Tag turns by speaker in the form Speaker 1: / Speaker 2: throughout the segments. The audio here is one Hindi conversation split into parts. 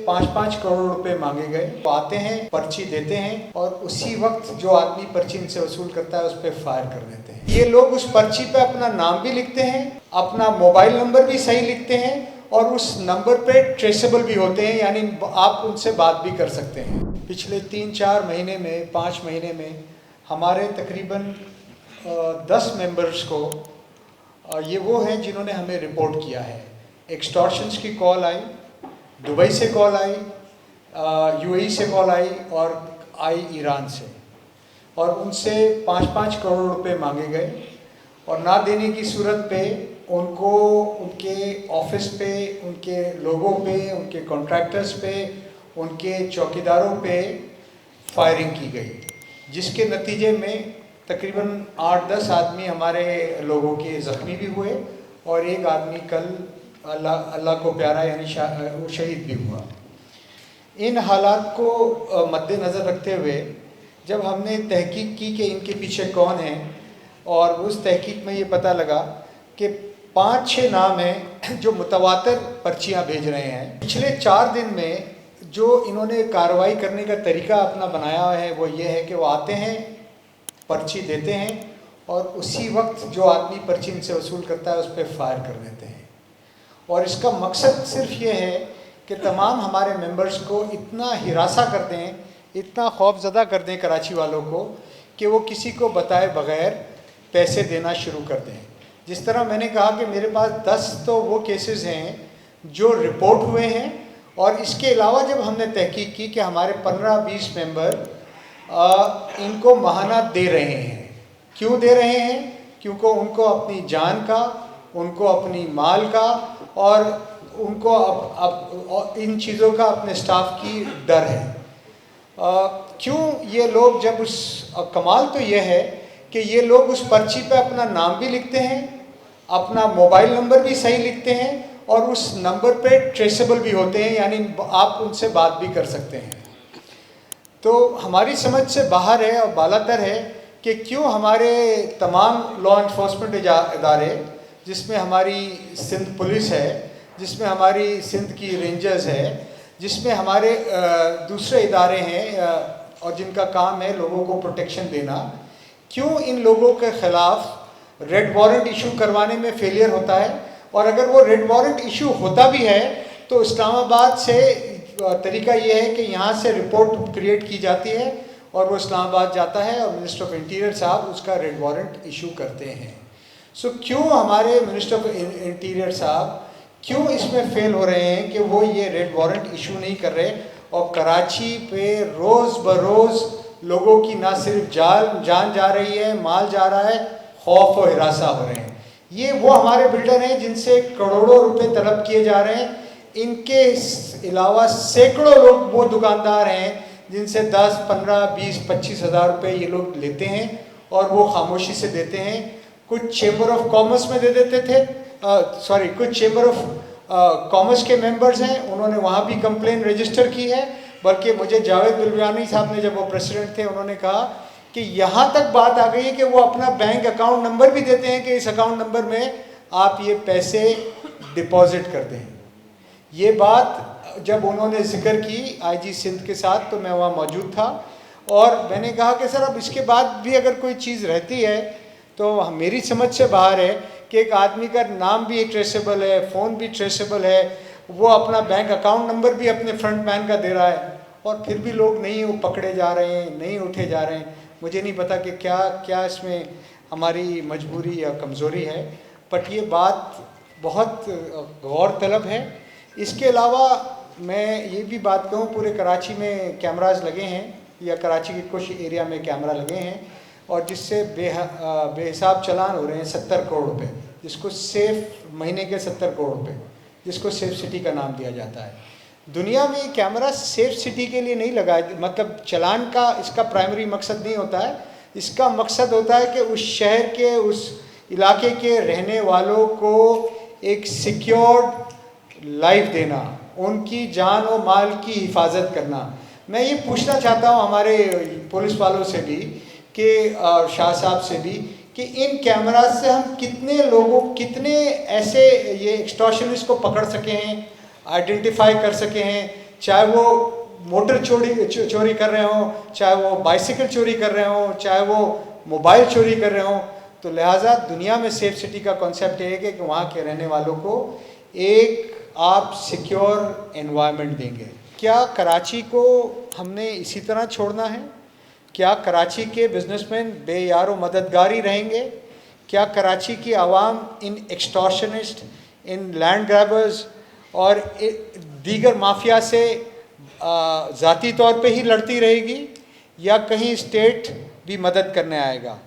Speaker 1: 5-5 करोड़ रुपए मांगे गए। तो आते हैं, पर्ची देते हैं और उसी वक्त जो आदमी पर्ची इनसे वसूल करता है उस पर फायर कर देते हैं। ये लोग उस पर्ची पे अपना नाम भी लिखते हैं, अपना मोबाइल नंबर भी सही लिखते हैं और उस नंबर पे ट्रेसेबल भी होते हैं, यानी आप उनसे बात भी कर सकते हैं। पिछले 3-4 महीने में, 5 महीने में हमारे तकरीबन 10 मेंबर्स को ये वो हैं जिन्होंने हमें रिपोर्ट किया है। एक्सटॉर्शंस की कॉल आई, दुबई से कॉल आई, यूएई से कॉल आई और आई ईरान से, और उनसे 5-5 करोड़ रुपए मांगे गए और ना देने की सूरत पे उनको उनके ऑफिस पे, उनके लोगों पे, उनके कॉन्ट्रैक्टर्स पे, उनके चौकीदारों पे फायरिंग की गई, जिसके नतीजे में तकरीबन 8-10 आदमी हमारे लोगों के ज़ख्मी भी हुए और एक आदमी कल अल्लाह को प्यारा यानी शहीद भी हुआ। इन हालात को मद्देनज़र रखते हुए जब हमने तहकीक की कि इनके पीछे कौन है, और उस तहकीक में ये पता लगा कि 5-6 नाम हैं जो मुतवातर पर्चियाँ भेज रहे हैं। पिछले 4 दिन में जो इन्होंने कार्रवाई करने का तरीका अपना बनाया है वो ये है कि वो आते हैं, पर्ची देते हैं और उसी वक्त जो आदमी पर्ची इनसे वसूल करता है उस पर फायर कर देते हैं। और इसका मकसद सिर्फ ये है कि तमाम हमारे मेंबर्स को इतना हिरासा कर दें, इतना खौफज़दा कर दें कराची वालों को कि वो किसी को बताए बग़ैर पैसे देना शुरू कर दें। जिस तरह मैंने कहा कि मेरे पास 10 तो वो केसेस हैं जो रिपोर्ट हुए हैं, और इसके अलावा जब हमने तहकीक की कि हमारे 15-20 मेंबर इनको महाना दे रहे हैं। क्यों दे रहे हैं? क्योंकि उनको अपनी जान का, उनको अपनी माल का और उनको इन चीज़ों का अपने स्टाफ की डर है। क्यों ये लोग जब उस कमाल तो ये है कि ये लोग उस पर्ची पे अपना नाम भी लिखते हैं, अपना मोबाइल नंबर भी सही लिखते हैं और उस नंबर पे ट्रेसेबल भी होते हैं, यानी आप उनसे बात भी कर सकते हैं। तो हमारी समझ से बाहर है और बालातर है कि क्यों हमारे तमाम लॉ इन्फोर्समेंट इदारे, जिसमें हमारी सिंध पुलिस है, जिसमें हमारी सिंध की रेंजर्स है, जिसमें हमारे दूसरे इदारे हैं और जिनका काम है लोगों को प्रोटेक्शन देना, क्यों इन लोगों के ख़िलाफ़ रेड वारंट इशू करवाने में फेलियर होता है। और अगर वो रेड वारंट इशू होता भी है तो इस्लामाबाद से तरीका ये है कि यहाँ से रिपोर्ट क्रिएट की जाती है और वो इस्लामाबाद जाता है और मिनिस्टर ऑफ इंटीरियर साहब उसका रेड वारंट इशू करते हैं। सो क्यों हमारे मिनिस्टर ऑफ इंटीरियर साहब क्यों इसमें फेल हो रहे हैं कि वो ये रेड वारंट इशू नहीं कर रहे, और कराची पे रोज़ बरोज़ लोगों की ना सिर्फ जान जा रही है, माल जा रहा है, खौफ और हिरासा हो रहे हैं। ये वो हमारे बिल्डर हैं जिनसे करोड़ों रुपए तलब किए जा रहे हैं। इनके अलावा सैकड़ों लोग वो दुकानदार हैं जिनसे 10, 15, 20, 25 हज़ार रुपये ये लोग लेते हैं और वो खामोशी से देते हैं। कुछ चेंबर ऑफ कॉमर्स में दे देते थे, कुछ चेंबर ऑफ कॉमर्स के मेंबर्स हैं, उन्होंने वहाँ भी कंप्लेन रजिस्टर की है। बल्कि मुझे जावेद बिलवानी साहब ने, जब वो प्रेसिडेंट थे, उन्होंने कहा कि यहाँ तक बात आ गई है कि वो अपना बैंक अकाउंट नंबर भी देते हैं कि इस अकाउंट नंबर में आप ये पैसे डिपॉजिट कर दें। ये बात जब उन्होंने जिक्र की आईजी सिंध के साथ तो मैं वहाँ मौजूद था और मैंने कहा कि सर अब इसके बाद भी अगर कोई चीज़ रहती है तो मेरी समझ से बाहर है कि एक आदमी का नाम भी ट्रेसेबल है, फ़ोन भी ट्रेसेबल है, वो अपना बैंक अकाउंट नंबर भी अपने फ्रंट मैन का दे रहा है और फिर भी लोग नहीं वो पकड़े जा रहे हैं, नहीं उठे जा रहे हैं। मुझे नहीं पता कि क्या इसमें हमारी मजबूरी या कमज़ोरी है, बट ये बात बहुत गौर तलब है। इसके अलावा मैं ये भी बात कहूँ, पूरे कराची में कैमराज लगे हैं या कराची के कुछ एरिया में कैमरा लगे हैं और जिससे बेहिसाब चलान हो रहे हैं 70 करोड़ रुपए, जिसको सेफ महीने के 70 करोड़ रुपए, जिसको सेफ सिटी का नाम दिया जाता है। दुनिया में कैमरा सेफ सिटी के लिए नहीं लगा, मतलब चलान का इसका प्राइमरी मकसद नहीं होता है। इसका मकसद होता है कि उस शहर के, उस इलाके के रहने वालों को एक सिक्योर्ड लाइफ देना, उनकी जान और माल की हिफाजत करना। मैं ये पूछना चाहता हूँ हमारे पुलिस वालों से भी कि शाह साहब से भी कि इन कैमरा से हम कितने ऐसे ये एक्सटॉर्शनिस्ट को पकड़ सके हैं, आइडेंटिफाई कर सके हैं, चाहे वो मोटर चोरी कर रहे हों, चाहे वो बाइसिकल चोरी कर रहे हों, चाहे वो मोबाइल चोरी कर रहे हों। तो लिहाजा दुनिया में सेफ सिटी का कॉन्सेप्ट ये है कि वहाँ के रहने वालों को एक आप सिक्योर एनवायरनमेंट देंगे। क्या कराची को हमने इसी तरह छोड़ना है? क्या कराची के बिजनेसमैन बेयारो मददगारी रहेंगे? क्या कराची की आवाम इन एक्सटॉर्शनिस्ट, इन लैंड ग्रैबर्स और दीगर माफिया से ज़ाती तौर पे ही लड़ती रहेगी, या कहीं स्टेट भी मदद करने आएगा?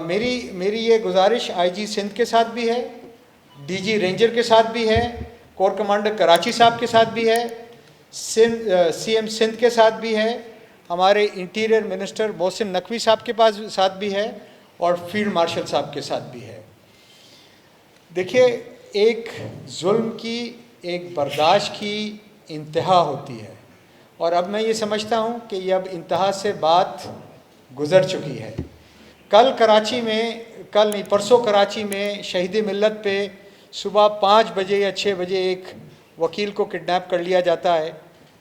Speaker 1: मेरी ये गुजारिश आईजी सिंध के साथ भी है, डीजी रेंजर के साथ भी है, कोर कमांडर कराची साहब के साथ भी है, सीएम सिंध के साथ भी है, हमारे इंटीरियर मिनिस्टर मोहसिन नकवी साहब के साथ भी है, और फील्ड मार्शल साहब के साथ भी है। देखिए, एक जुल्म की, एक बर्दाश्त की इंतहा होती है, और अब मैं ये समझता हूँ कि ये अब इंतहा से बात गुज़र चुकी है। कल नहीं परसों कराची में शहीद मिल्लत पे सुबह 5 बजे या 6 बजे एक वकील को किडनैप कर लिया जाता है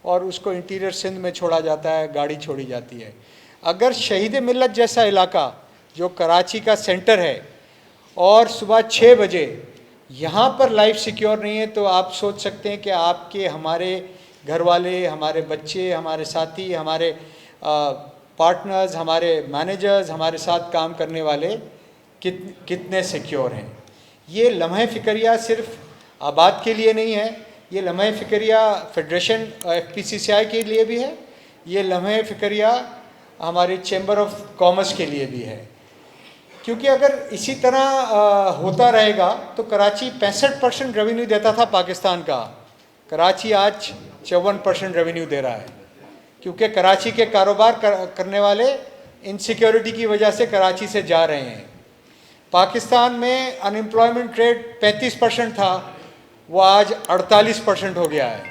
Speaker 1: और उसको इंटीरियर सिंध में छोड़ा जाता है, गाड़ी छोड़ी जाती है। अगर शहीद मिल्लत जैसा इलाका जो कराची का सेंटर है और सुबह 6 बजे यहाँ पर लाइफ सिक्योर नहीं है, तो आप सोच सकते हैं कि आपके, हमारे घर वाले, हमारे बच्चे, हमारे साथी, हमारे पार्टनर्स, हमारे मैनेजर्स, हमारे साथ काम करने वाले कितने सिक्योर हैं। ये लम्हे फ़िक्रिया सिर्फ आबाद के लिए नहीं है, ये लम्हे फ़िक्रिया फेडरेशन FPCCI के लिए भी है, ये लम्हे फ़िक्रिया हमारे चैम्बर ऑफ कॉमर्स के लिए भी है। क्योंकि अगर इसी तरह होता रहेगा तो कराची 65% रेवेन्यू देता था पाकिस्तान का, कराची आज 54% रेवेन्यू दे रहा है, क्योंकि कराची के कारोबार करने वाले इनसिक्योरिटी की वजह से कराची से जा रहे हैं। पाकिस्तान में अनएम्प्लॉयमेंट रेट 35% था, वो आज 48% हो गया है।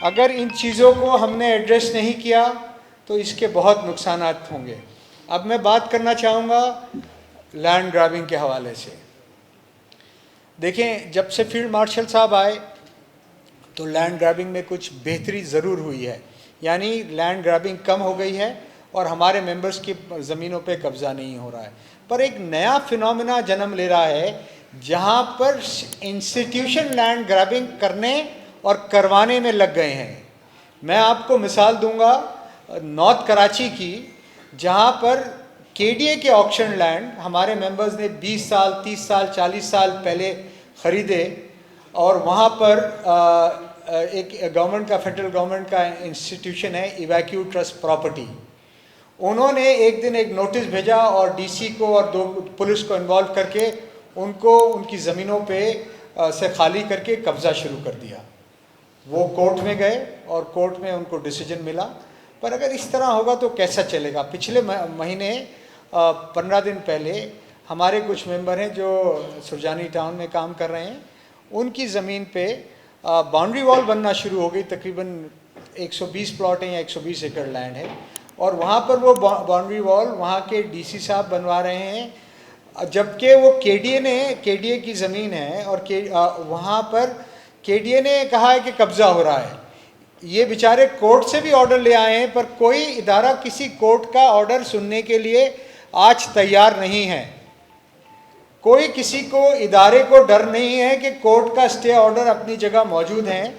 Speaker 1: अगर इन चीज़ों को हमने एड्रेस नहीं किया तो इसके बहुत नुकसानात होंगे। अब मैं बात करना चाहूँगा लैंड ग्रैबिंग के हवाले से। देखें, जब से फील्ड मार्शल साहब आए तो लैंड ग्रैबिंग में कुछ बेहतरी ज़रूर हुई है, यानी लैंड ग्रैबिंग कम हो गई है और हमारे मेंबर्स की ज़मीनों पे कब्ज़ा नहीं हो रहा है। पर एक नया फिनोमेना जन्म ले रहा है जहाँ पर इंस्टीट्यूशन लैंड ग्रैबिंग करने और करवाने में लग गए हैं। मैं आपको मिसाल दूंगा नॉर्थ कराची की, जहाँ पर KDA के ऑक्शन लैंड हमारे मेंबर्स ने 20 साल, 30 साल, 40 साल पहले ख़रीदे, और वहाँ पर एक गवर्नमेंट का, फेडरल गवर्नमेंट का इंस्टीट्यूशन है इवैक्यू ट्रस्ट प्रॉपर्टी। उन्होंने एक दिन एक नोटिस भेजा और DC को और 2 पुलिस को इन्वॉल्व करके उनको उनकी ज़मीनों पे से खाली करके कब्ज़ा शुरू कर दिया। वो कोर्ट में गए और कोर्ट में उनको डिसीजन मिला। पर अगर इस तरह होगा तो कैसा चलेगा? पिछले महीने 15 दिन पहले हमारे कुछ मेंबर हैं जो सुरजानी टाउन में काम कर रहे हैं, उनकी ज़मीन पे बाउंड्री वॉल बनना शुरू हो गई। तकरीबन 120 प्लॉट हैं या 120 एकड़ लैंड है, और वहाँ पर वो बाउंड्री वॉल वहाँ के DC साहब बनवा रहे हैं, जबकि वो KDA की ज़मीन है और वहाँ पर KDA ने कहा है कि कब्ज़ा हो रहा है। ये बेचारे कोर्ट से भी ऑर्डर ले आए हैं, पर कोई इदारा किसी कोर्ट का ऑर्डर सुनने के लिए आज तैयार नहीं है। कोई किसी को, इदारे को डर नहीं है कि कोर्ट का स्टे ऑर्डर अपनी जगह मौजूद हैं,